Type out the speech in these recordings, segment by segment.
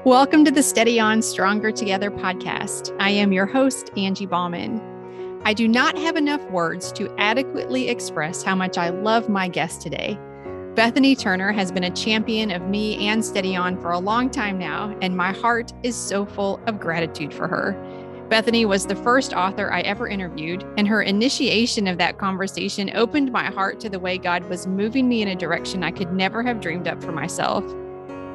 Welcome to the Steady On Stronger Together podcast. I am your host, Angie Bauman. I do not have enough words to adequately express how much I love my guest today. Bethany Turner has been a champion of me and Steady On for a long time now, and my heart is so full of gratitude for her. Bethany was the first author I ever interviewed, and her initiation of that conversation opened my heart to the way God was moving me in a direction I could never have dreamed up for myself.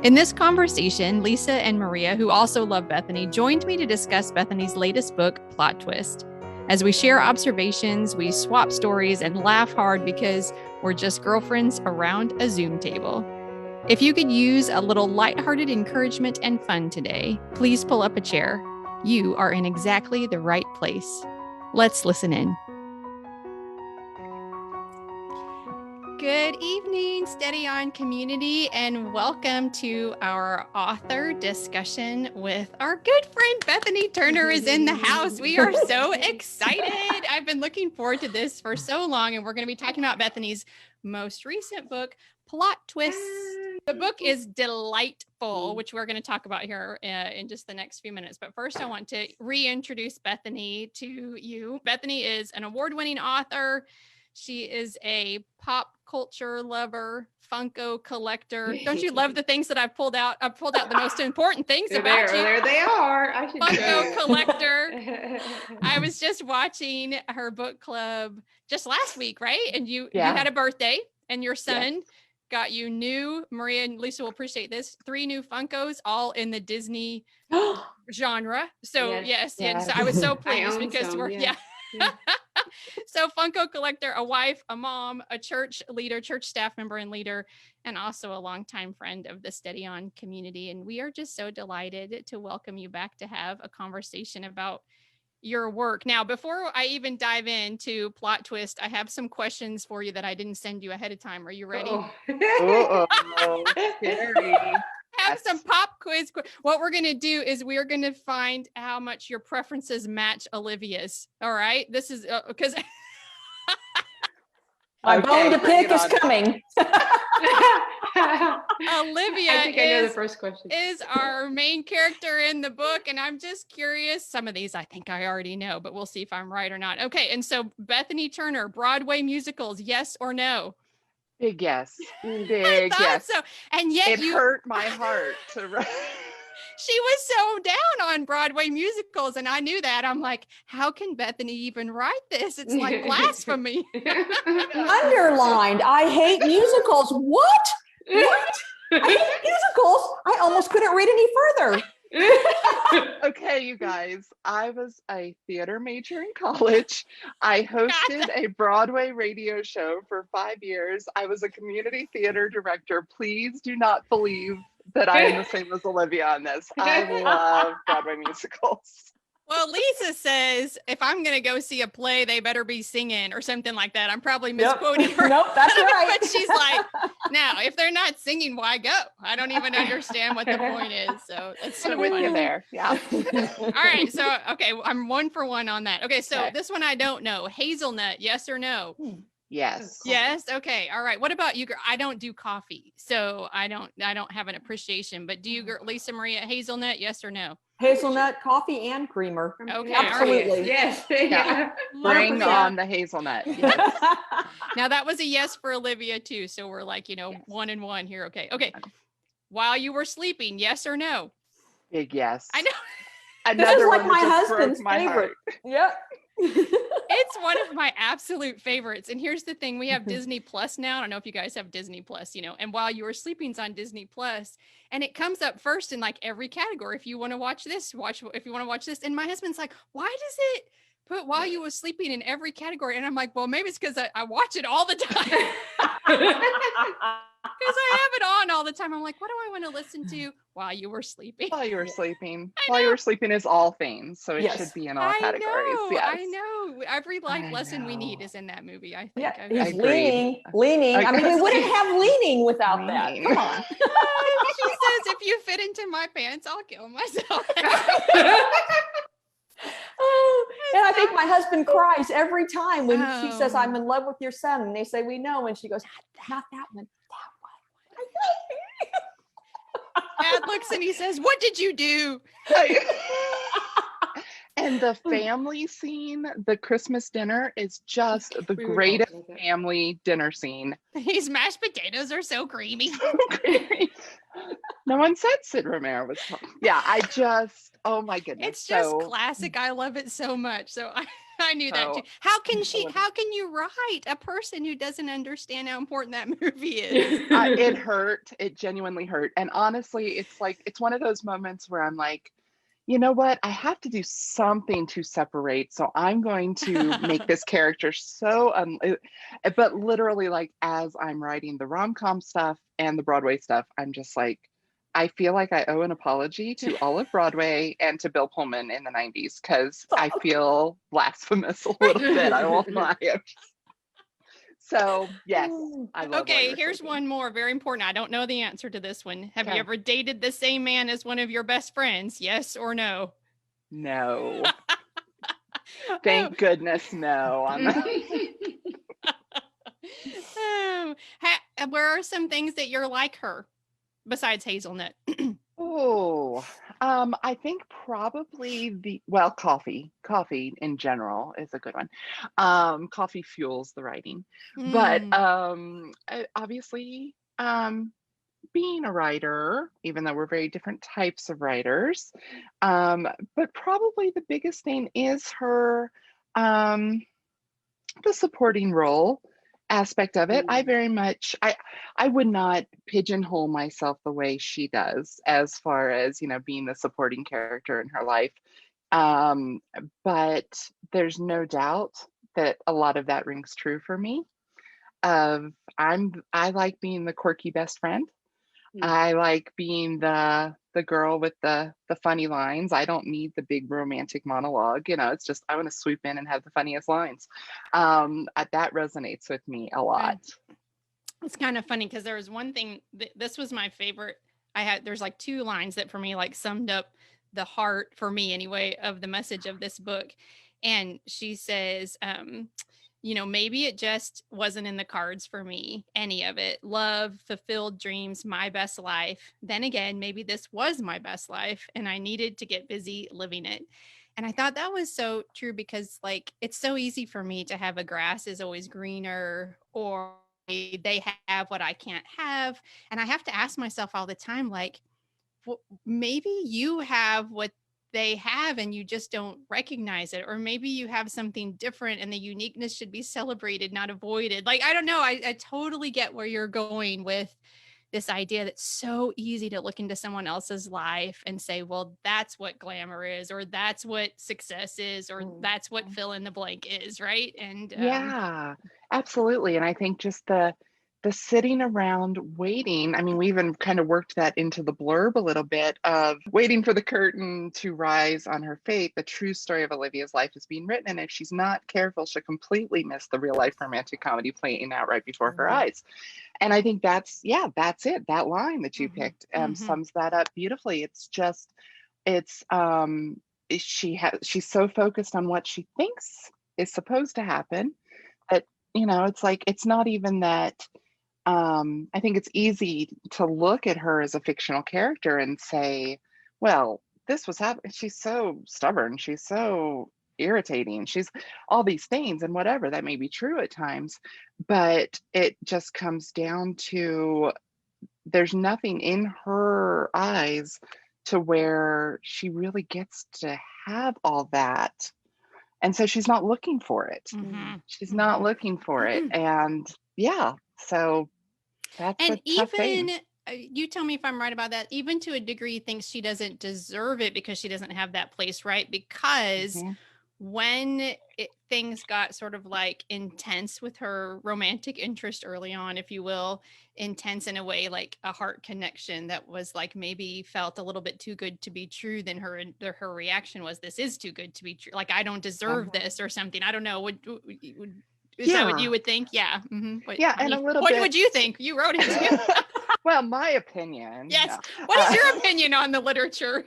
In this conversation, Lisa and Maria, who also love Bethany, joined me to discuss Bethany's latest book, Plot Twist. As we share observations, we swap stories and laugh hard because we're just girlfriends around a Zoom table. If you could use a little lighthearted encouragement and fun today, please pull up a chair. You are in exactly the right place. Let's listen in. Good evening, Steady On community, and welcome to our author discussion with our good friend Bethany Turner is in the house. We are so excited. I've been looking forward to this for so long, and we're going to be talking about Bethany's most recent book, Plot Twist. The book is delightful, which we're going to talk about here in just the next few minutes. But first, I want to reintroduce Bethany to you. Bethany is an award-winning author. She is a pop culture lover, Funko collector. Don't you love the things that I've pulled out? I've pulled out the most important things about you. There they are. I should Funko collector. I was just watching her book club just last week, right? And you had a birthday, and your son got you new, Maria and Lisa will appreciate this, 3 new Funkos, all in the Disney genre. So yes. So I was so pleased because So Funko collector, a wife, a mom, a church leader, church staff member and leader, and also a longtime friend of the Steady On community. And we are just so delighted to welcome you back to have a conversation about your work. Now, before I even dive into Plot Twist, I have some questions for you that I didn't send you ahead of time. Are you ready? Scary. Have some pop quiz. What we're going to do is we are going to find how much your preferences match Olivia's. All right. This is because my bone to pick is coming. Olivia I think I know the first question. Is our main character in the book. And I'm just curious. Some of these I think I already know, but we'll see if I'm right or not. Okay. And so Bethany Turner, Broadway musicals, yes or no? Big yes. Big yes. So, and yet it hurt my heart to write. She was so down on Broadway musicals, and I knew that. I'm like, how can Bethany even write this? It's like blasphemy. Underlined, I hate musicals. What? I hate musicals. I almost couldn't read any further. Okay, you guys, I was a theater major in college. I hosted a Broadway radio show for 5 years. I was a community theater director. Please do not believe that I am the same as Olivia on this. I love Broadway musicals. Well, Lisa says if I'm going to go see a play, they better be singing or something like that. I'm probably misquoting her. Nope, that's right. But she's like, now, if they're not singing, why go? I don't even understand what the point is. So that's so with funny. you there. Yeah. All right. So, okay, I'm 1 for 1 on that. Okay. So this one I don't know. Hazelnut, yes or no? Yes. Yes. Okay. All right. What about you? I don't do coffee, so I don't have an appreciation. But do you, Lisa Maria, hazelnut? Yes or no? Hazelnut, coffee, and creamer. Okay. Absolutely. Yes. Yeah. Bring on the hazelnut. Yes. Now that was a yes for Olivia too. So we're like, 1 and 1 here. Okay. Okay. While you were sleeping, yes or no? Big yes. I know. This is like one my that just husband's broke my favorite. heart. Yep. It's one of my absolute favorites. And here's the thing. We have Disney Plus now. I don't know if you guys have Disney Plus, and While You Were Sleeping's on Disney Plus, and it comes up first in like every category. If you want to watch this, if you want to watch this. And my husband's like, why does it put While You Were Sleeping in every category? And I'm like, well, maybe it's because I watch it all the time. Because I have it on all the time. I'm like, what do I want to listen to while you were sleeping? While you were sleeping. While you were sleeping is all things. So it should be in all categories. I know. Every life lesson we need is in that movie, I think. Yeah, he's leaning. I mean, we wouldn't have leaning without that. Come on. She says, if you fit into my pants, I'll kill myself. And I think my husband cries every time when she says, I'm in love with your son. And they say, we know. And she goes, not that one, that one. Dad looks and he says, "What did you do?" And the family scene, the Christmas dinner, is just the We were greatest talking about that. family dinner scene. These mashed potatoes are so creamy. No one said Sid Romero was talking. Yeah, oh my goodness. It's just classic. I love it so much. So I knew that too. How can you write a person who doesn't understand how important that movie is? It hurt. It genuinely hurt. And honestly, it's one of those moments where I'm like, you know what? I have to do something to separate. So I'm going to make this character but literally, like, as I'm writing the rom-com stuff and the Broadway stuff, I'm just like, I feel like I owe an apology to all of Broadway and to Bill Pullman in the 90s, because I feel blasphemous a little bit. I won't lie. So yes, I love. Okay, here's one more, very important. I don't know the answer to this one. Have you ever dated the same man as one of your best friends? Yes or no? No. Thank goodness, no. Where are some things that you're like her besides Hazelnut? I think probably coffee. Coffee in general is a good one. Coffee fuels the writing, but obviously, being a writer, even though we're very different types of writers, but probably the biggest thing is her, the supporting role aspect of it. I very much, I would not pigeonhole myself the way she does as far as, being the supporting character in her life. But there's no doubt that a lot of that rings true for me. I like being the quirky best friend. I like being the girl with the funny lines. I don't need the big romantic monologue. It's just, I want to swoop in and have the funniest lines. That resonates with me a lot. It's kind of funny because there was one thing, this was my favorite. There's like two lines that for me like summed up the heart, for me anyway, of the message of this book. And she says, maybe it just wasn't in the cards for me, any of it. Love, fulfilled dreams, my best life. Then again, maybe this was my best life and I needed to get busy living it. And I thought that was so true because, like, it's so easy for me to have a grass is always greener, or they have what I can't have. And I have to ask myself all the time, like, maybe you have what they have and you just don't recognize it, or maybe you have something different and the uniqueness should be celebrated, not avoided. Like, I don't know. I totally get where you're going with this idea that's so easy to look into someone else's life and say, well, that's what glamour is, or that's what success is, or that's what fill in the blank is, right? And yeah, absolutely. And I think just the sitting around waiting, I mean, we even kind of worked that into the blurb a little bit, of waiting for the curtain to rise on her fate. The true story of Olivia's life is being written, and if she's not careful, she'll completely miss the real life romantic comedy playing out right before her eyes. And I think that's it. That line that you picked sums that up beautifully. It's just, she's so focused on what she thinks is supposed to happen that, it's like, it's not even that. I think it's easy to look at her as a fictional character and say, well, this was happening. She's so stubborn. She's so irritating. She's all these things, and whatever, that may be true at times, but it just comes down to, there's nothing in her eyes to where she really gets to have all that. And so she's not looking for it. She's not looking for it. And yeah, so that's and a tough even thing. You tell me if I'm right about that, even to a degree thinks she doesn't deserve it because she doesn't have that place, right? Because when things got sort of like intense with her romantic interest early on, if you will, intense in a way, like a heart connection that was like maybe felt a little bit too good to be true, then her reaction was, this is too good to be true. Like, I don't deserve this or something. I don't know. Is that what you would think? Yeah. Yeah, and a little bit. What would you think? You wrote it too. Well, my opinion. Yes. What is your opinion on the literature?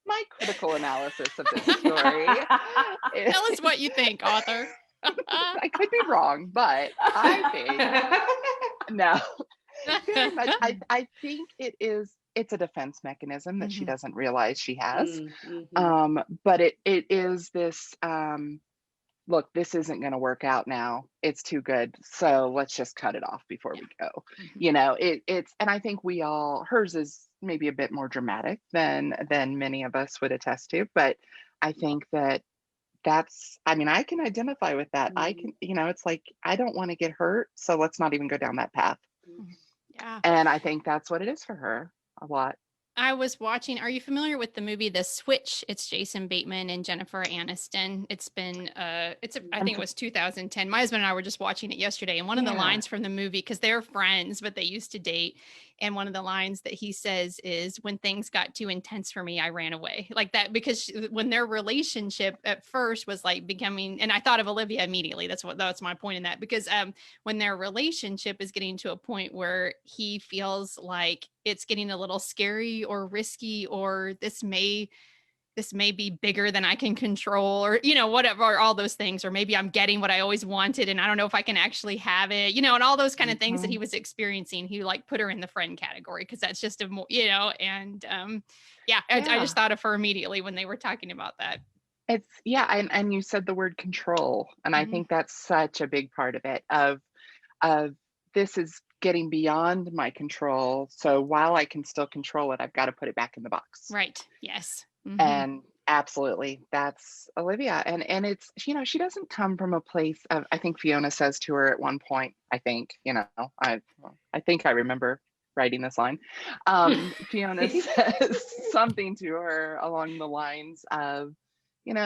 My critical analysis of this story. Tell us what you think, author. I could be wrong, but I think no. Very much. I think it's a defense mechanism that she doesn't realize she has. But it is this look, this isn't going to work out now. It's too good. So let's just cut it off before we go. It's, and I think hers is maybe a bit more dramatic than many of us would attest to, but I think I mean, I can identify with that. I can, it's like, I don't want to get hurt. So let's not even go down that path. Yeah. And I think that's what it is for her a lot. I was watching, are you familiar with the movie The Switch? It's Jason Bateman and Jennifer Aniston. It's been, I think it was 2010. My husband and I were just watching it yesterday. And one of the lines from the movie, because they're friends, but they used to date. And one of the lines that he says is, when things got too intense for me, I ran away. Like that, because when their relationship at first was like becoming, and I thought of Olivia immediately. That's my point in that, because when their relationship is getting to a point where he feels like it's getting a little scary or risky, or this may be bigger than I can control, or, whatever, or all those things, or maybe I'm getting what I always wanted and I don't know if I can actually have it, and all those kind of things that he was experiencing. He like put her in the friend category, because that's just I just thought of her immediately when they were talking about that. It's and you said the word control, and I think that's such a big part of it, of this is getting beyond my control. So while I can still control it, I've got to put it back in the box. Right. Yes. And absolutely, that's Olivia. And it's, she doesn't come from a place of, I think Fiona says to her at one point, I think I remember writing this line. Fiona says something to her along the lines of,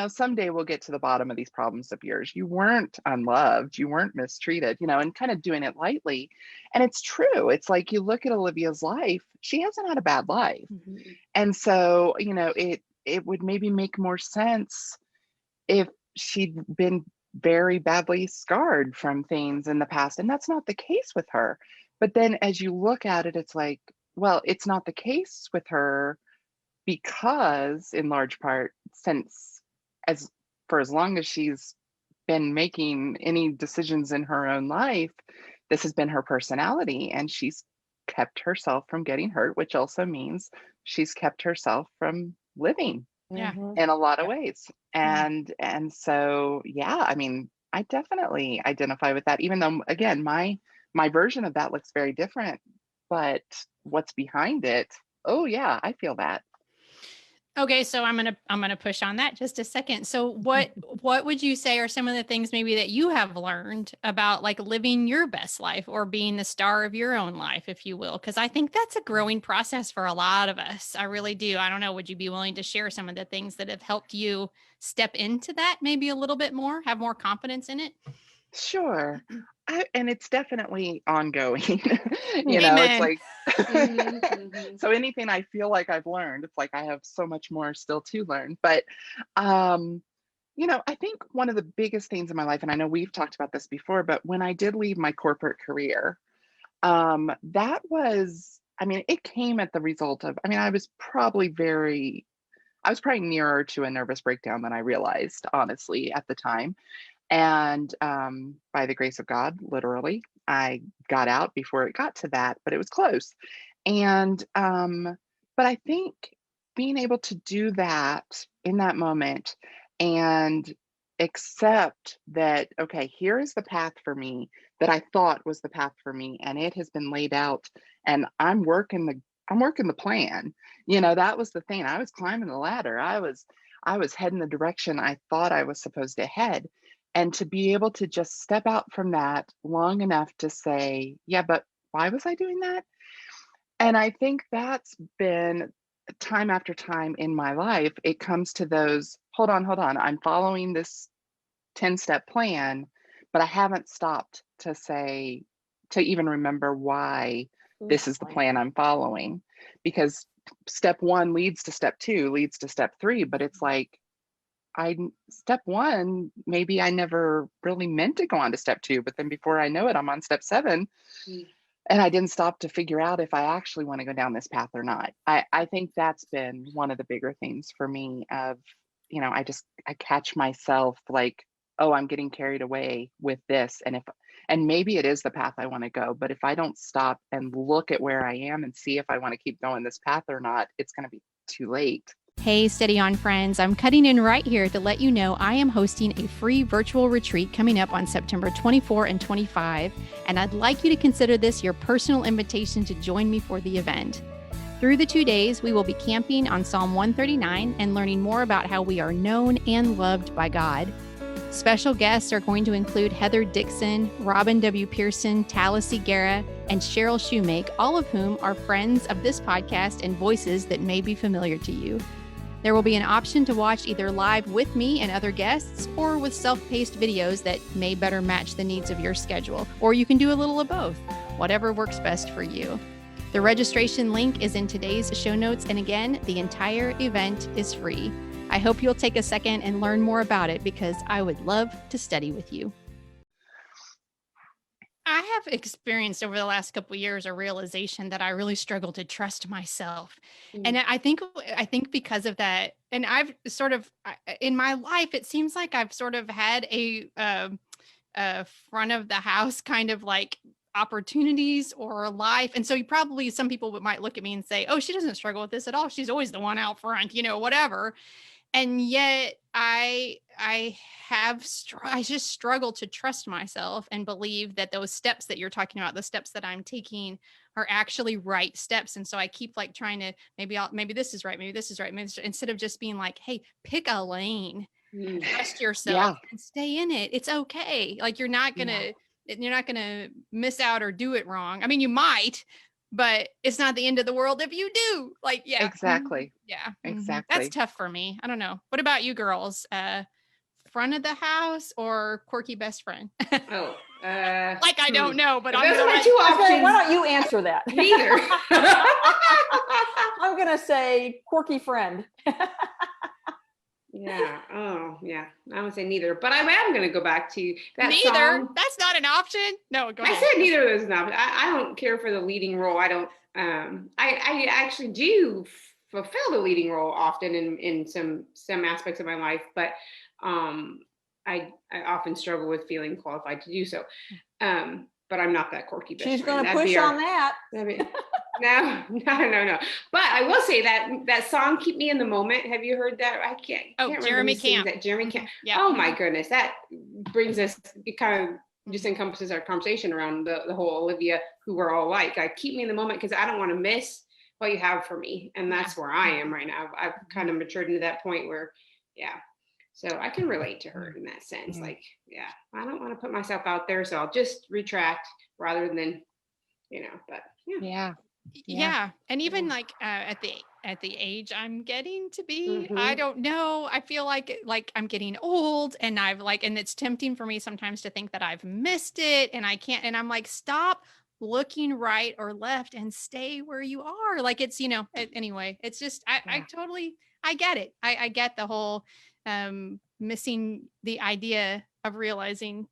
someday we'll get to the bottom of these problems of yours. You weren't unloved, you weren't mistreated, and kind of doing it lightly. And it's true. It's like, you look at Olivia's life, she hasn't had a bad life. And so, it would maybe make more sense if she'd been very badly scarred from things in the past. And that's not the case with her. But then as you look at it, it's like, well, it's not the case with her because, in large part, for as long as she's been making any decisions in her own life, this has been her personality, and she's kept herself from getting hurt, which also means she's kept herself from living in a lot of ways. And so, I mean, I definitely identify with that, even though, again, my version of that looks very different, but what's behind it, I feel that. Okay, so I'm gonna push on that just a second. So what would you say are some of the things maybe that you have learned about like living your best life, or being the star of your own life, if you will? Because I think that's a growing process for a lot of us. I really do. I don't know. Would you be willing to share some of the things that have helped you step into that maybe a little bit more, have more confidence in it? Sure. And it's definitely ongoing. Amen. It's like, so anything I feel like I've learned, it's like I have so much more still to learn. But, I think one of the biggest things in my life, and I know we've talked about this before, but when I did leave my corporate career, that was, it came at the result of, I was probably nearer to a nervous breakdown than I realized, honestly, at the time. And by the grace of God, literally, I got out before it got to that, but it was close. And, but I think being able to do that in that moment and accept that, okay, here is the path for me that I thought was the path for me, and it has been laid out, and I'm working the plan. That was the thing. I was climbing the ladder. I was heading the direction I thought I was supposed to head. And to be able to just step out from that long enough to say, yeah, but why was I doing that? And I think that's been time after time in my life. It comes to those, hold on. I'm following this 10-step plan, but I haven't stopped to even remember why this is the plan I'm following. Because step 1 leads to step 2, leads to step 3, but it's like, step 1, maybe I never really meant to go on to step 2, but then before I know it, I'm on step 7. And I didn't stop to figure out if I actually want to go down this path or not. I think that's been one of the bigger things for me of, I catch myself like, oh, I'm getting carried away with this. And And maybe it is the path I want to go, but if I don't stop and look at where I am and see if I want to keep going this path or not, it's going to be too late. Hey, Steady On friends, I'm cutting in right here to let you know I am hosting a free virtual retreat coming up on September 24 and 25, and I'd like you to consider this your personal invitation to join me for the event. Through the 2 days, we will be camping on Psalm 139 and learning more about how we are known and loved by God. Special guests are going to include Heather Dixon, Robin W. Pearson, Talis Guerra, and Cheryl Shoemake, all of whom are friends of this podcast and voices that may be familiar to you. There will be an option to watch either live with me and other guests or with self-paced videos that may better match the needs of your schedule, or you can do a little of both, whatever works best for you. The registration link is in today's show notes, and again, the entire event is free. I hope you'll take a second and learn more about it because I would love to study with you. I have experienced over the last couple of years a realization that I really struggle to trust myself. And I think because of that, and I've sort of, in my life, it seems like I've sort of had a front of the house kind of like opportunities or life. And so some people might look at me and say, oh, she doesn't struggle with this at all. She's always the one out front, whatever. And yet I just struggle to trust myself and believe that those steps that you're talking about, the steps that I'm taking are actually right steps. And so I keep like trying to, maybe this is right. Maybe this is right. Instead of just being like, hey, pick a lane, trust yourself and stay in it. It's okay. Like you're not going to miss out or do it wrong. I mean, you might, but it's not the end of the world if you do. Like, yeah. Exactly. Yeah. Exactly. That's tough for me. I don't know. What about you girls? Front of the house or quirky best friend? I don't know, but those are my two options. Why don't you answer that? Neither. I'm going to say quirky friend. Yeah. Oh, yeah. I would say neither, but I am going to go back to that neither. song. That's not an option. No, go ahead. I said neither of those is an option. I don't care for the leading role. I don't. I actually do fulfill the leading role often in some aspects of my life, but I often struggle with feeling qualified to do so. But I'm not that quirky best friend. She's going to push on that. No. But I will say that song "Keep Me in the Moment." Have you heard that? I can't. Jeremy Camp. That Jeremy Camp. Yeah. Oh my goodness, that brings us. It kind of just encompasses our conversation around the whole Olivia, who we're all like. Keep me in the moment because I don't want to miss what you have for me, and that's where I am right now. I've kind of matured into that point where, So I can relate to her in that sense. Like, I don't want to put myself out there, so I'll just retract rather than, but yeah. And even like at the age I'm getting to be, I don't know. I feel like I'm getting old, and and it's tempting for me sometimes to think that I've missed it, and I can't. And I'm like, stop looking right or left and stay where you are. Like it's anyway. It's just I get it. I get the whole missing the idea of realizing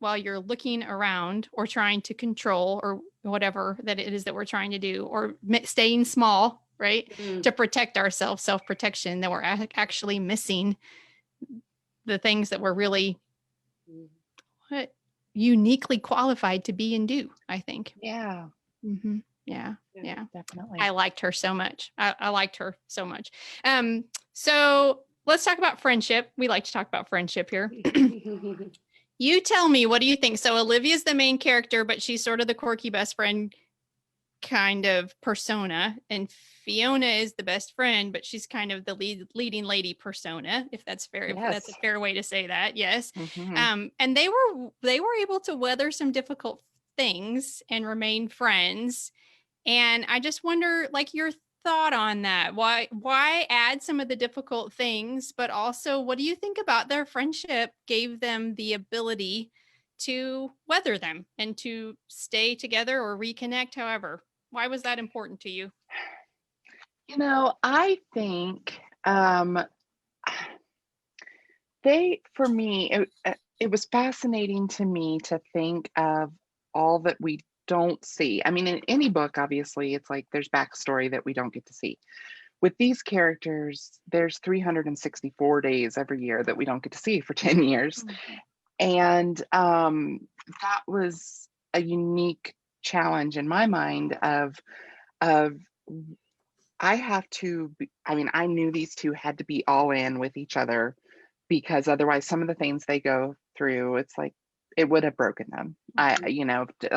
while you're looking around or trying to control or whatever that it is that we're trying to do, or staying small, right? To protect ourselves, self-protection, that we're actually missing the things that we're really uniquely qualified to be and do, I think. Yeah. Yeah, definitely. I liked her so much. I liked her so much. So let's talk about friendship. We like to talk about friendship here. You tell me, what do you think? So Olivia's the main character, but she's sort of the quirky best friend kind of persona, and Fiona is the best friend, but she's kind of the leading lady persona, if that's fair. If that's a fair way to say that. Yes. And they were able to weather some difficult things and remain friends. And I just wonder, like, your thought on that. Why add some of the difficult things, but also what do you think about their friendship gave them the ability to weather them and to stay together or reconnect? However, why was that important to you? I think for me, it was fascinating to me to think of all that we don't see. I mean, in any book, obviously, it's like there's backstory that we don't get to see. With these characters, there's 364 days every year that we don't get to see for 10 years. And that was a unique challenge in my mind of I have to be, I mean, I knew these two had to be all in with each other, because otherwise some of the things they go through, it's like it would have broken them. A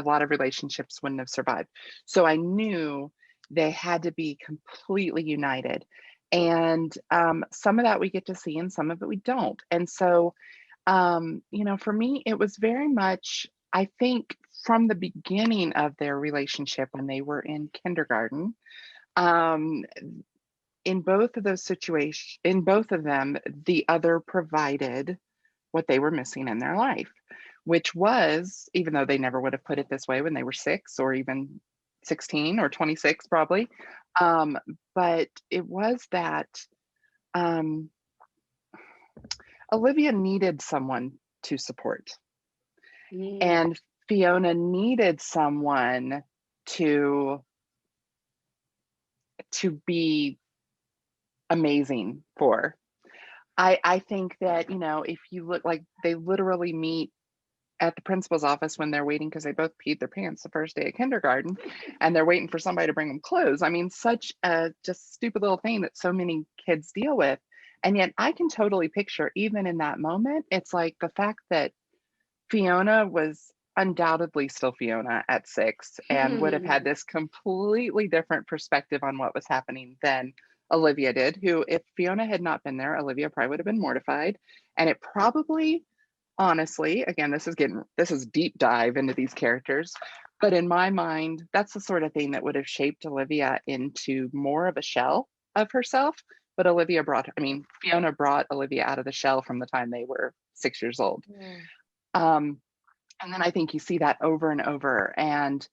lot of relationships wouldn't have survived. So I knew they had to be completely united. And some of that we get to see and some of it we don't. And so, for me, it was very much, I think, from the beginning of their relationship when they were in kindergarten, in both of those situations, in both of them, the other provided what they were missing in their life, which was, even though they never would have put it this way when they were 6 or even 16 or 26, probably. But it was that Olivia needed someone to support, and Fiona needed someone to be amazing for. I think that, if you look, like, they literally meet at the principal's office when they're waiting, because they both peed their pants the first day of kindergarten, and they're waiting for somebody to bring them clothes. I mean, such a just stupid little thing that so many kids deal with. And yet I can totally picture, even in that moment, it's like the fact that Fiona was undoubtedly still Fiona at 6 and would have had this completely different perspective on what was happening than Olivia did, who, if Fiona had not been there, Olivia probably would have been mortified. And it probably, honestly, again, this is deep dive into these characters, but in my mind, that's the sort of thing that would have shaped Olivia into more of a shell of herself. But Fiona brought Olivia out of the shell from the time they were 6 years old. And then I think you see that over and over. And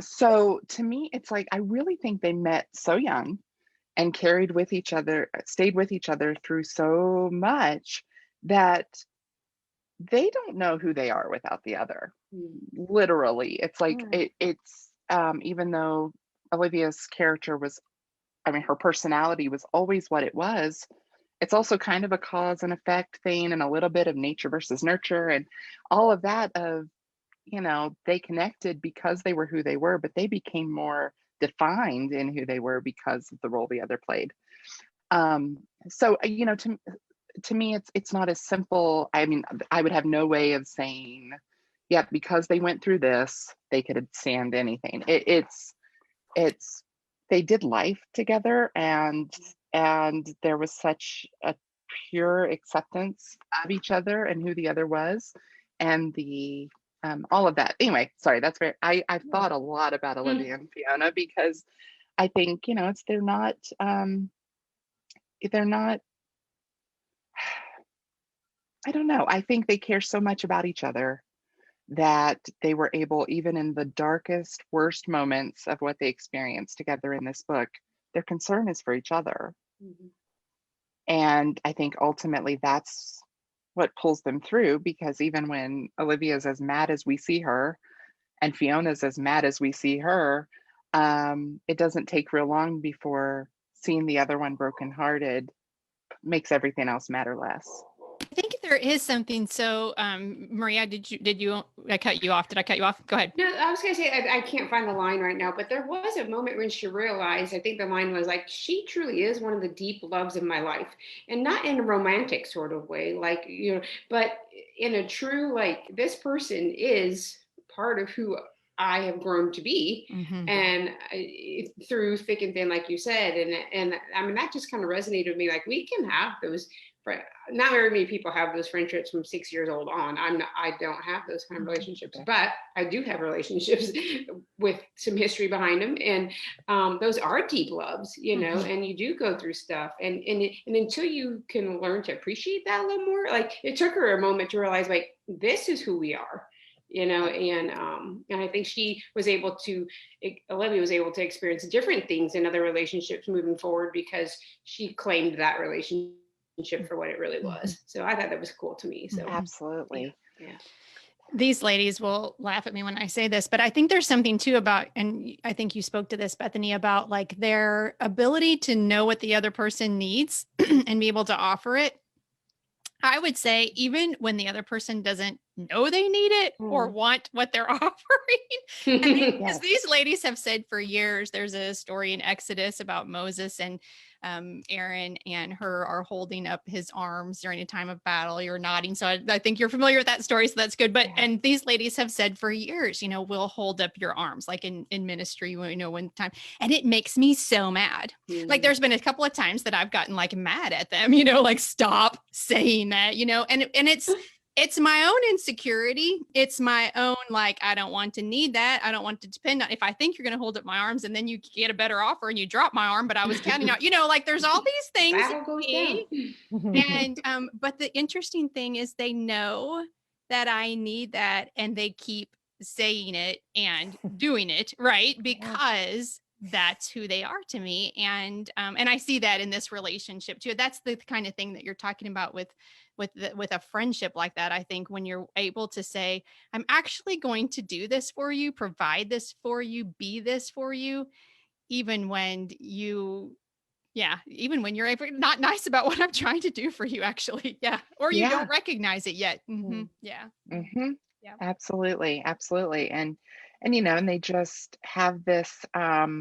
so to me, it's like, I really think they met so young and stayed with each other through so much that they don't know who they are without the other. Literally. It's like, it's even though Olivia's character was, her personality was always what it was, it's also kind of a cause and effect thing, and a little bit of nature versus nurture and all of that of, they connected because they were who they were, but they became more defined in who they were because of the role the other played. So, to me, it's not as simple. I would have no way of saying, yeah, because they went through this, they could stand anything. It's they did life together, and there was such a pure acceptance of each other and who the other was, and the all of that. Anyway, sorry, that's very, I've thought a lot about Olivia and Fiona, because I think, they're not, I don't know. I think they care so much about each other that they were able, even in the darkest, worst moments of what they experienced together in this book, their concern is for each other. And I think ultimately that's what pulls them through, because even when Olivia's as mad as we see her and Fiona's as mad as we see her, it doesn't take real long before seeing the other one brokenhearted makes everything else matter less. I think there is something. So, Maria, I cut you off. Did I cut you off? Go ahead. No, I was going to say, I can't find the line right now, but there was a moment when she realized, I think the line was like, she truly is one of the deep loves of my life, and not in a romantic sort of way, like, but in a true, like, this person is part of who I have grown to be, and through thick and thin, like you said, and that just kind of resonated with me. Like, we can have those. Not very many people have those friendships from 6 years old on. I don't have those kind of relationships, but I do have relationships with some history behind them, and those are deep loves, and you do go through stuff, and until you can learn to appreciate that a little more, like, it took her a moment to realize, like, this is who we are. And I think Olivia was able to experience different things in other relationships moving forward, because she claimed that relationship for what it really was. So I thought that was cool to me. So absolutely. Yeah. These ladies will laugh at me when I say this, but I think there's something too about, and I think you spoke to this, Bethany, about like their ability to know what the other person needs and be able to offer it. I would say even when the other person doesn't know they need it or want what they're offering. Because these ladies have said for years, there's a story in Exodus about Moses and Aaron and her are holding up his arms during a time of battle. You're nodding. So I think you're familiar with that story. So that's good. But, and these ladies have said for years, we'll hold up your arms, like in ministry, when time, and it makes me so mad. Like there's been a couple of times that I've gotten like mad at them, like stop saying that, and it's my own insecurity. It's my own, like, I don't want to need that. I don't want to depend on, if I think you're going to hold up my arms and then you get a better offer and you drop my arm, but I was counting on, like there's all these things. And, but the interesting thing is they know that I need that and they keep saying it and doing it, right? Because that's who they are to me. And I see that in this relationship too. That's the kind of thing that you're talking about with a friendship like that. I think when you're able to say, I'm actually going to do this for you, provide this for you, be this for you, even when you're not nice about what I'm trying to do for you, actually. Yeah. Or you don't recognize it yet. Yeah. Yeah. Absolutely. Absolutely. And they just have this, they're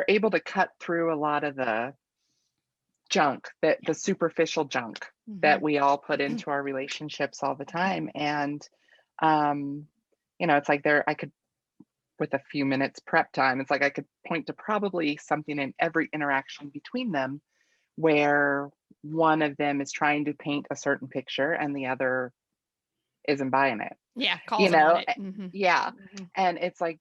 able to cut through a lot of the junk, the superficial junk that we all put into our relationships all the time. And, it's like I could, with a few minutes prep time, it's like I could point to probably something in every interaction between them where one of them is trying to paint a certain picture and the other isn't buying it. Yeah. Calls them on it. Yeah. And it's like,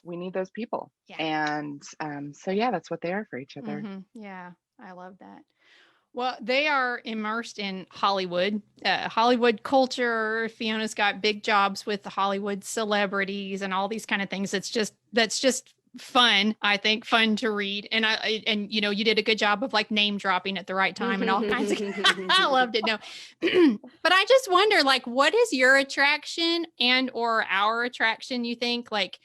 we need those people. Yeah. And that's what they are for each other. Yeah. I love that. Well, they are immersed in Hollywood culture. Fiona's got big jobs with the Hollywood celebrities and all these kind of things. That's just fun. I think fun to read. And you did a good job of like name dropping at the right time and all kinds of, I loved it. No, but I just wonder, like, what is your attraction and or our attraction? You think, like,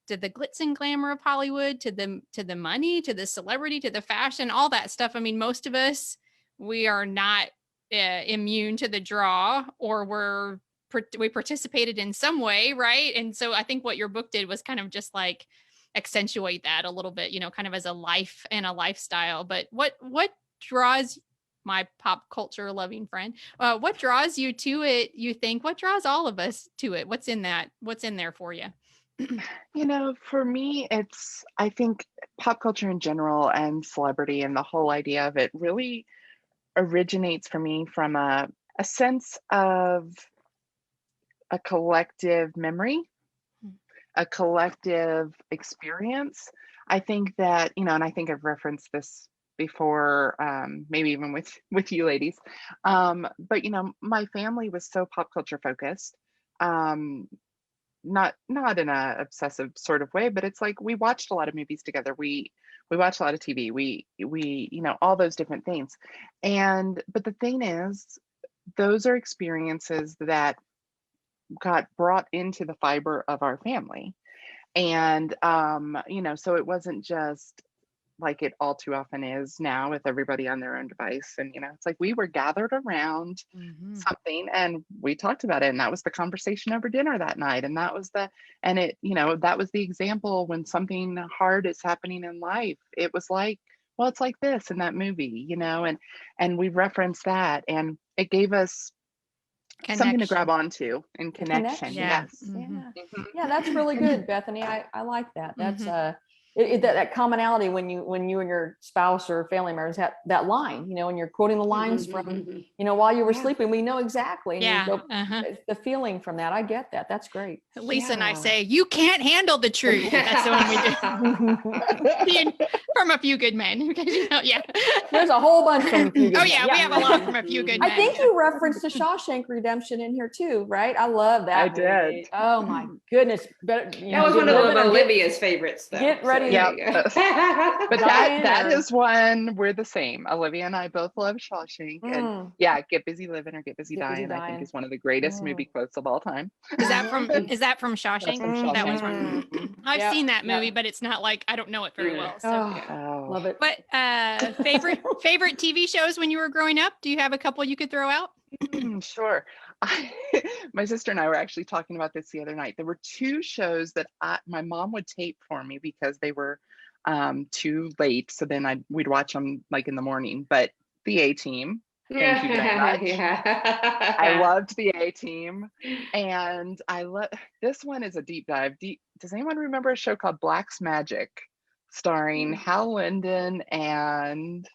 to the glitz and glamour of Hollywood, to the money, to the celebrity, to the fashion, all that stuff. I mean, most of us, we are not immune to the draw, or we participated in some way, right? And so I think what your book did was kind of just like accentuate that a little bit, kind of as a life and a lifestyle. But what draws my pop culture loving friend? What draws you to it? You think, what draws all of us to it? What's in there for you? For me, I think pop culture in general and celebrity and the whole idea of it really originates for me from a sense of a collective memory, a collective experience. I think that, and I think I've referenced this before, maybe even with you ladies. But, my family was so pop culture focused. Not in a obsessive sort of way, but it's like we watched a lot of movies together. We watched a lot of TV. We all those different things. But the thing is, those are experiences that got brought into the fiber of our family. And so it wasn't just like it all too often is now with everybody on their own device. And, it's like we were gathered around something and we talked about it. And that was the conversation over dinner that night. And that was that was the example when something hard is happening in life. It was like, well, it's like this in that movie, and we referenced that and it gave us something to grab onto and connection. Yes. Yeah, that's really good, Bethany. I like that. That's that commonality when you and your spouse or family members have that line, and you're quoting the lines from, while you were sleeping, we know exactly. The feeling from that. I get that. That's great. Lisa and I say, you can't handle the truth. That's the one we do. From A Few Good Men. Yeah. There's a whole bunch from A Few Good Men. We have a lot from A Few Good Men. I think you referenced the Shawshank Redemption in here too, right? I love that. I did. Oh my goodness. That was one of Olivia's favorites though. Get ready. Yeah. But that is one we're the same. Olivia and I both love Shawshank. And get busy living or get busy dying, I think is one of the greatest movie quotes of all time. Is that from Shawshank? From Shawshank. That was one. I've seen that movie, but it's not like I don't know it very well. So Oh. Love it. What favorite TV shows when you were growing up? Do you have a couple you could throw out? Sure. My sister and I were actually talking about this the other night. There were two shows that my mom would tape for me because they were too late. So then we'd watch them like in the morning. But the A-Team. Thank you very much. Yeah. I loved the A-Team. And this one is a deep dive. Does anyone remember a show called Black's Magic, starring Hal Linden and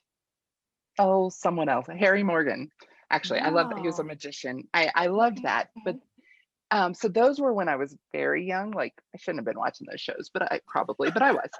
someone else, Harry Morgan. Actually, I love that he was a magician. I loved that. But so those were when I was very young. Like I shouldn't have been watching those shows, but I was.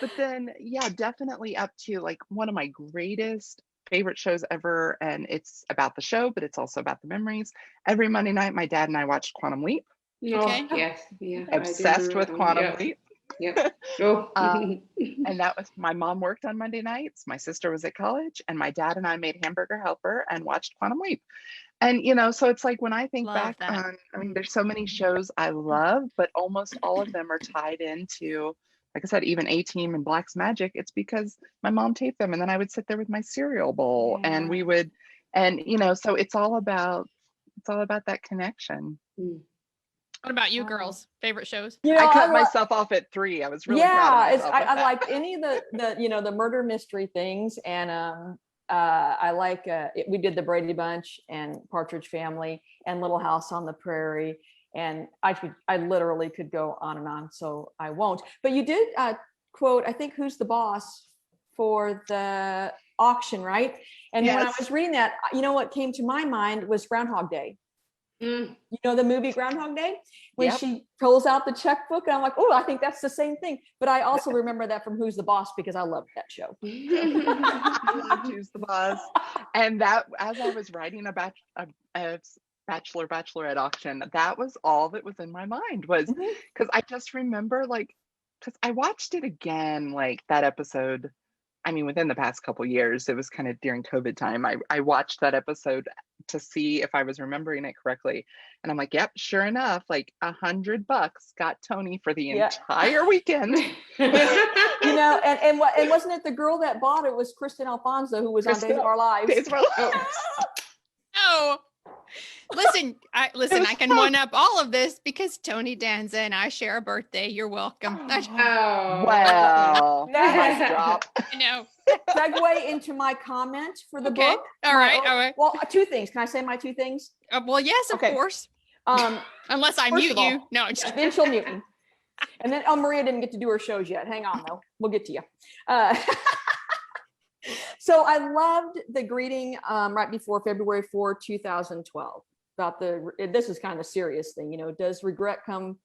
But then, yeah, definitely up to like one of my greatest favorite shows ever. And it's about the show, but it's also about the memories. Every Monday night, my dad and I watched Quantum Leap. Okay. Yes. Yeah. Obsessed with Quantum Leap. Yep. Oh. And that was, my mom worked on Monday nights. My sister was at college, and my dad and I made Hamburger Helper and watched Quantum Leap. And, so it's like when I think back on, there's so many shows I love, but almost all of them are tied into, like I said, even A-Team and Black's Magic. It's because my mom taped them, and then I would sit there with my cereal bowl and we would, and, so it's all about that connection. What about you girls? Favorite shows? I cut myself off at 3. I was really proud of myself. I like any of the murder mystery things, and I like we did the Brady Bunch and Partridge Family and Little House on the Prairie, and I literally could go on and on, so I won't. But you did quote, I think, Who's the Boss for the auction, right? And when I was reading that, what came to my mind was Groundhog Day. You know the movie Groundhog Day, when she pulls out the checkbook, and I'm like, oh, I think that's the same thing. But I also remember that from Who's the Boss, because I loved that show. I loved Who's the Boss. And that, as I was writing a bachelorette auction, that was all that was in my mind, was because I just remember, like, because I watched it again, like that episode. I mean, within the past couple years, it was kind of during COVID time. I watched that episode to see if I was remembering it correctly. And I'm like, yep, sure enough, like $100 got Tony for the entire weekend. And wasn't it the girl that bought it was Kristen Alfonso, who was on Days of Our Lives? Days of Our Lives. Oh. Listen, I can one up all of this because Tony Danza and I share a birthday. You're welcome. Oh, wow. Nice drop. I know. Segue into my comment for the book. All right. Well, 2 things. Can I say my 2 things? Well, yes, of course. Unless I mute you. No, then she'll mute me. And then Maria didn't get to do her shows yet. Hang on, though. We'll get to you. So I loved the greeting right before February 4, 2012 about this is kind of a serious thing. Does regret come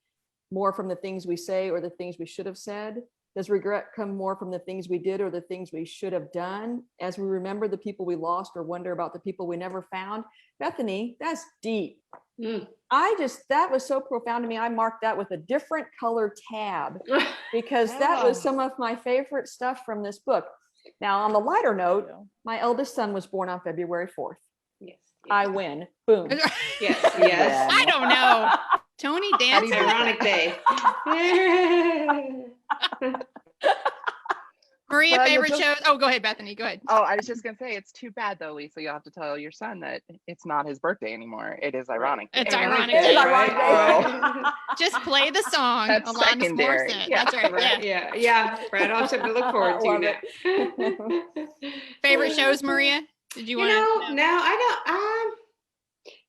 more from the things we say or the things we should have said? Does regret come more from the things we did or the things we should have done? As we remember the people we lost or wonder about the people we never found. Bethany, that's deep. That was so profound to me. I marked that with a different color tab because that was some of my favorite stuff from this book. Now, on the lighter note, my eldest son was born on February 4th. Yes. I win. Boom. Yes. I don't know. Tony Danza. Ironic day. Maria, favorite shows? Oh, go ahead, Bethany. Go ahead. Oh, I was just going to say, it's too bad, though, Lisa. You'll have to tell your son that it's not his birthday anymore. It is ironic. It's ironic. It is ironic day. Just play the song. That's Alanis secondary. Morissette. Yeah. That's right. Yeah. Brad, I'll have something to look forward to now. Favorite shows, Maria? Did you want to? No, I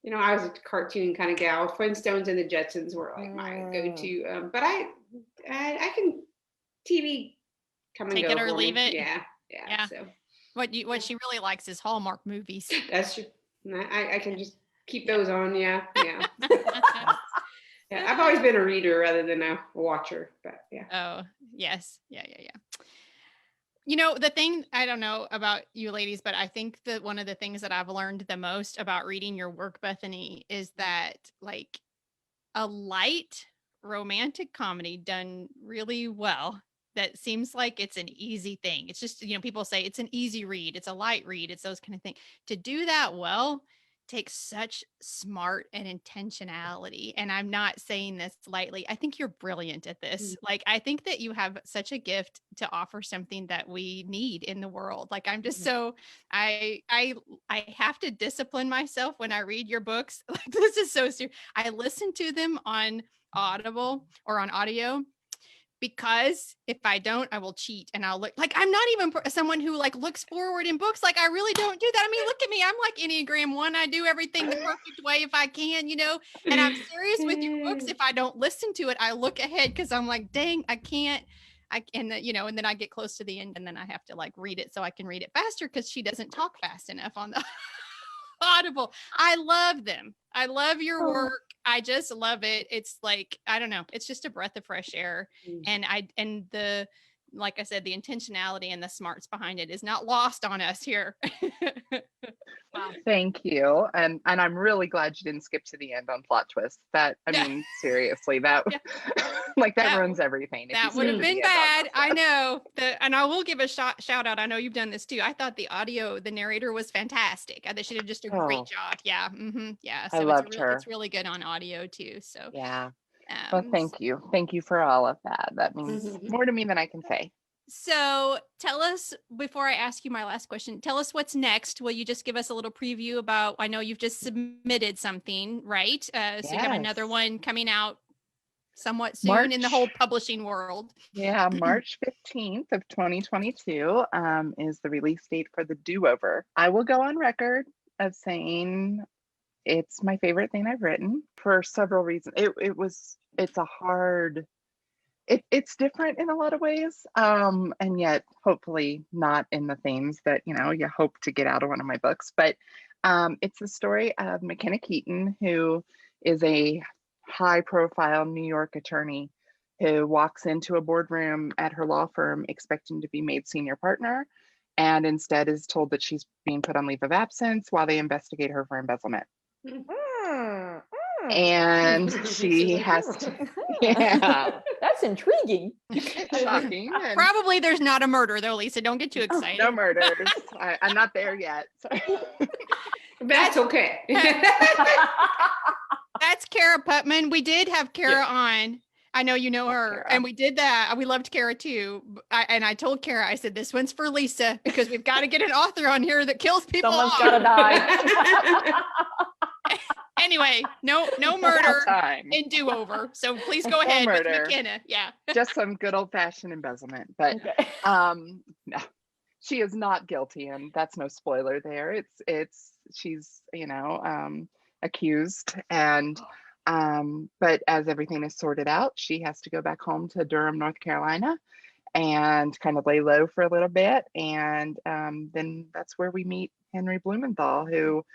don't. I was a cartoon kind of gal. Flintstones and the Jetsons were like my go-to. But I can TV come and take go it or leave it. Yeah. So what she really likes is Hallmark movies. That's true. I can just keep those on. Yeah. Yeah, I've always been a reader rather than a watcher, but yeah. Oh, yes. Yeah. The thing, I don't know about you ladies, but I think that one of the things that I've learned the most about reading your work, Bethany, is that like a light romantic comedy done really well, that seems like it's an easy thing. It's just, people say it's an easy read, it's a light read, it's those kind of things. To do that well takes such smart and intentionality. And I'm not saying this lightly. I think you're brilliant at this. Like, I think that you have such a gift to offer something that we need in the world. Like, I'm just so, I have to discipline myself when I read your books. Like, this is so serious. I listen to them on Audible or on audio, because if I don't, I will cheat and I'll look like I'm not even someone who like looks forward in books. Like, I really don't do that. I mean, look at me. I'm like Enneagram 1. I do everything the perfect way if I can, and I'm serious with your books. If I don't listen to it, I look ahead because I'm like, dang, I can't. And then I get close to the end and then I have to like read it so I can read it faster because she doesn't talk fast enough on the Audible. I love them. I love your work. I just love it. It's like, I don't know. It's just a breath of fresh air. And like I said, the intentionality and the smarts behind it is not lost on us here. Wow, thank you. And I'm really glad you didn't skip to the end on plot twist. That, I mean, seriously, that like that ruins everything. That would have been bad. I know. And I will give a shout out. I know you've done this too. I thought the narrator was fantastic. I thought she did just a great job. Yeah. Yeah. So I loved her. It's really good on audio too. So yeah. Well, thank you. Thank you for all of that. That means more to me than I can say. So tell us, before I ask you my last question, tell us what's next. Will you just give us a little preview about, I know you've just submitted something, right? So you have another one coming out somewhat soon in the whole publishing world. Yeah, March 15th of 2022 is the release date for The Do-Over. I will go on record of saying it's my favorite thing I've written for several reasons. It's different in a lot of ways, and yet hopefully not in the themes that you hope to get out of one of my books. But it's the story of McKenna Keaton, who is a high-profile New York attorney who walks into a boardroom at her law firm expecting to be made senior partner, and instead is told that she's being put on leave of absence while they investigate her for embezzlement. And she has to, that's intriguing. Shocking. Probably there's not a murder though, Lisa. Don't get too excited. No murders. I'm not there yet. That's okay. That's Cara Putman. We did have Cara on. I know you know her, Cara. And we did that. We loved Cara too. I told Cara, I said, this one's for Lisa because we've got to get an author on here that kills people. Someone's got to die. Anyway, no murder and do-over. So please go ahead with McKenna. Yeah. Just some good old-fashioned embezzlement. But no, she is not guilty, and that's no spoiler there. She's accused, and but as everything is sorted out, she has to go back home to Durham, North Carolina, and kind of lay low for a little bit. And then that's where we meet Henry Blumenthal, who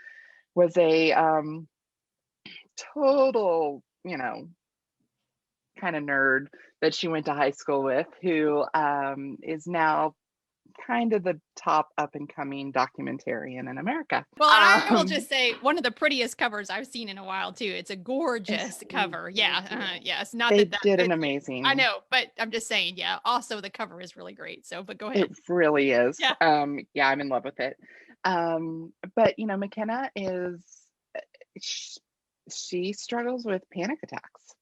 was a total, kind of nerd that she went to high school with, who is now kind of the top up and coming documentarian in America. Well, I will just say one of the prettiest covers I've seen in a while too. It's a gorgeous cover. Yeah. Yes. Not they that did an amazing. I know, but I'm just saying, yeah. Also the cover is really great. So, but go ahead. It really is. Yeah. I'm in love with it. But McKenna is, she struggles with panic attacks,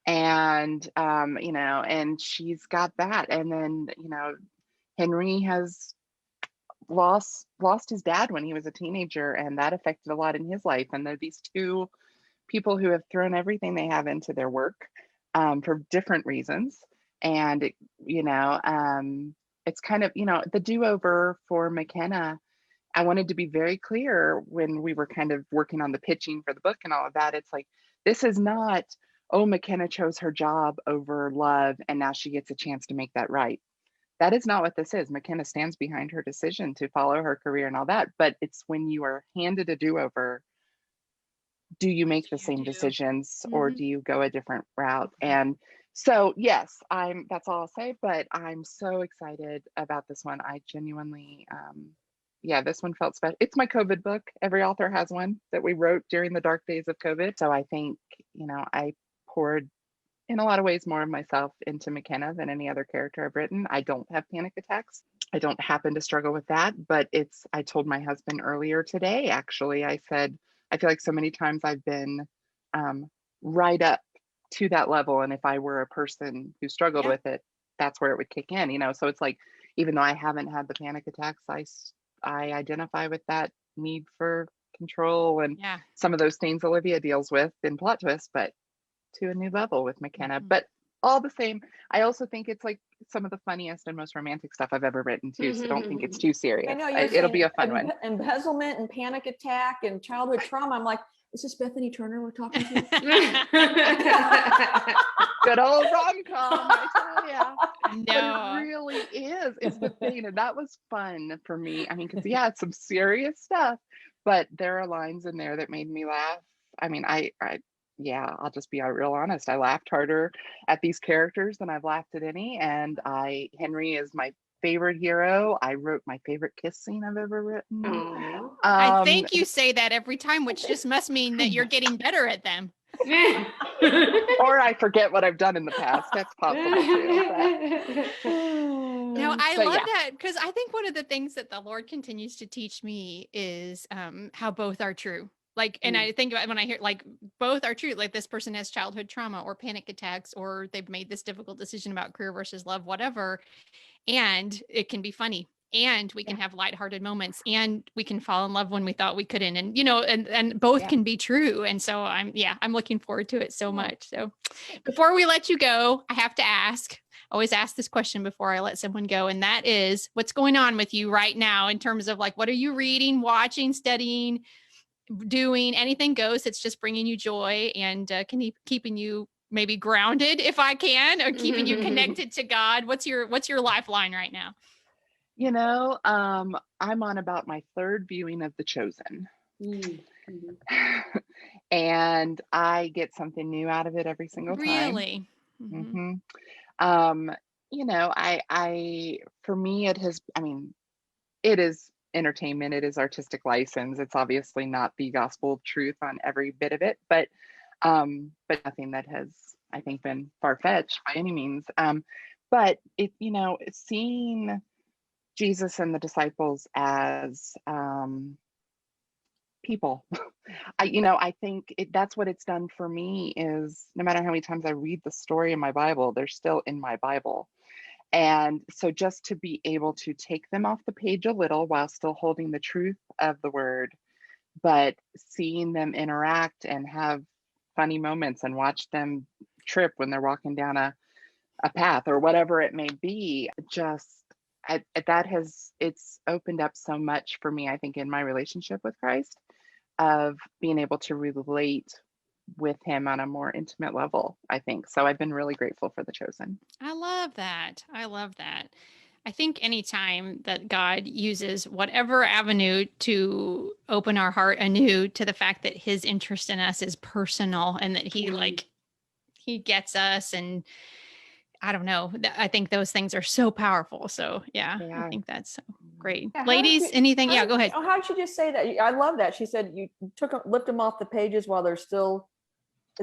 and and she's got that. And then Henry has lost his dad when he was a teenager, and that affected a lot in his life. And they're these two people who have thrown everything they have into their work for different reasons. And it's kind of the do-over for McKenna. I wanted to be very clear when we were kind of working on the pitching for the book and all of that. It's like, this is not, McKenna chose her job over love and now she gets a chance to make that right. That is not what this is. McKenna stands behind her decision to follow her career and all that, but it's when you are handed a do-over, do you make the same decisions or do you go a different route? And so, yes, that's all I'll say, but I'm so excited about this one. I genuinely, this one felt special. It's my COVID book. Every author has one that we wrote during the dark days of COVID. So I think, I poured in a lot of ways more of myself into McKenna than any other character I've written. I don't have panic attacks. I don't happen to struggle with that, but I told my husband earlier today, actually, I said, I feel like so many times I've been right up to that level. And if I were a person who struggled with it, that's where it would kick in, So it's like, even though I haven't had the panic attacks, I identify with that need for control and some of those things Olivia deals with in Plot Twist, but to a new level with McKenna. But all the same, I also think it's like some of the funniest and most romantic stuff I've ever written too. So don't think it's too serious. I know it'll be a fun one. Embezzlement and panic attack and childhood trauma. I'm like, is this Bethany Turner we're talking to? Good old rom-com, I tell ya. No. But it really is. It's the thing. And that was fun for me. I mean, because it's some serious stuff, but there are lines in there that made me laugh. I mean, I'll just be real honest. I laughed harder at these characters than I've laughed at any. And Henry is my favorite hero. I wrote my favorite kiss scene I've ever written. I think you say that every time, which just must mean that you're getting better at them. Or I forget what I've done in the past. That's possible too. No, I love that, because I think one of the things that the Lord continues to teach me is how both are true. Like, and I think about when I hear like both are true, like this person has childhood trauma or panic attacks, or they've made this difficult decision about career versus love, whatever. And it can be funny, and we can have lighthearted moments, and we can fall in love when we thought we couldn't. And, and both can be true. And so I'm looking forward to it so much. So before we let you go, I have to always ask this question before I let someone go. And that is, what's going on with you right now in terms of like, what are you reading, watching, studying, doing? Anything goes. It's just bringing you joy and keeping you maybe grounded, if I can, or keeping you connected to God. What's your lifeline right now? I'm on about my third viewing of The Chosen. And I get something new out of it every single time. Really? For me, it is entertainment. It is artistic license. It's obviously not the gospel truth on every bit of it, but nothing that has, I think, been far-fetched by any means. But seeing Jesus and the disciples as people, I think that's what it's done for me. Is no matter how many times I read the story in my Bible, they're still in my Bible. And so just to be able to take them off the page a little while still holding the truth of the word, but seeing them interact and have funny moments and watch them trip when they're walking down a path or whatever it may be, it's opened up so much for me, I think, in my relationship with Christ, of being able to relate with him on a more intimate level, I think. So I've been really grateful for The Chosen. I love that. I think anytime that God uses whatever avenue to open our heart anew to the fact that his interest in us is personal and that he gets us, and I don't know, I think those things are so powerful. So I think that's so great. Ladies, anything? Go ahead. How did she just say that? I love that. She said you lift them off the pages while they're still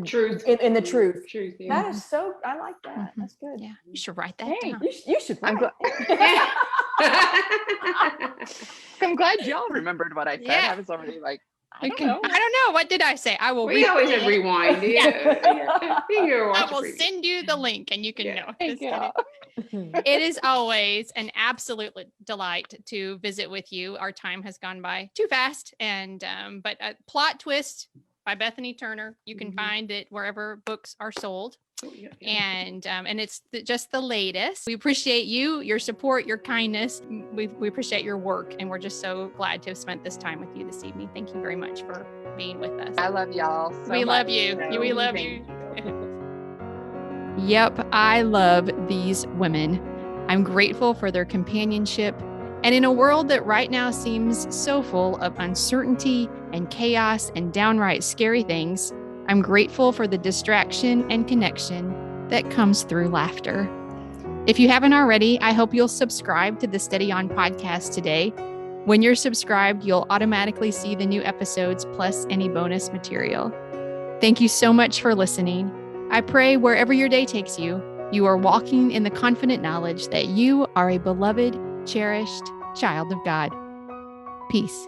truth in the truth. Yeah. That is so, I like that. That's good. Yeah, you should write that down. You should write. I'm glad y'all remembered what I said. I was already like, I don't know. What did I say? I will. We always have rewind. I will send you the link, and you can know. It is always an absolute delight to visit with you. Our time has gone by too fast, and but Plot Twist by Bethany Turner. You can find it wherever books are sold. And it's just the latest. We appreciate you, your support, your kindness. We appreciate your work, and we're just so glad to have spent this time with you this evening. Thank you very much for being with us. I love y'all so we much. Love you. We love you. Yep, I love these women. I'm grateful for their companionship. And in a world that right now seems so full of uncertainty and chaos and downright scary things, I'm grateful for the distraction and connection that comes through laughter. If you haven't already, I hope you'll subscribe to the Steady On podcast today. When you're subscribed, you'll automatically see the new episodes plus any bonus material. Thank you so much for listening. I pray wherever your day takes you, you are walking in the confident knowledge that you are a beloved, cherished child of God. Peace.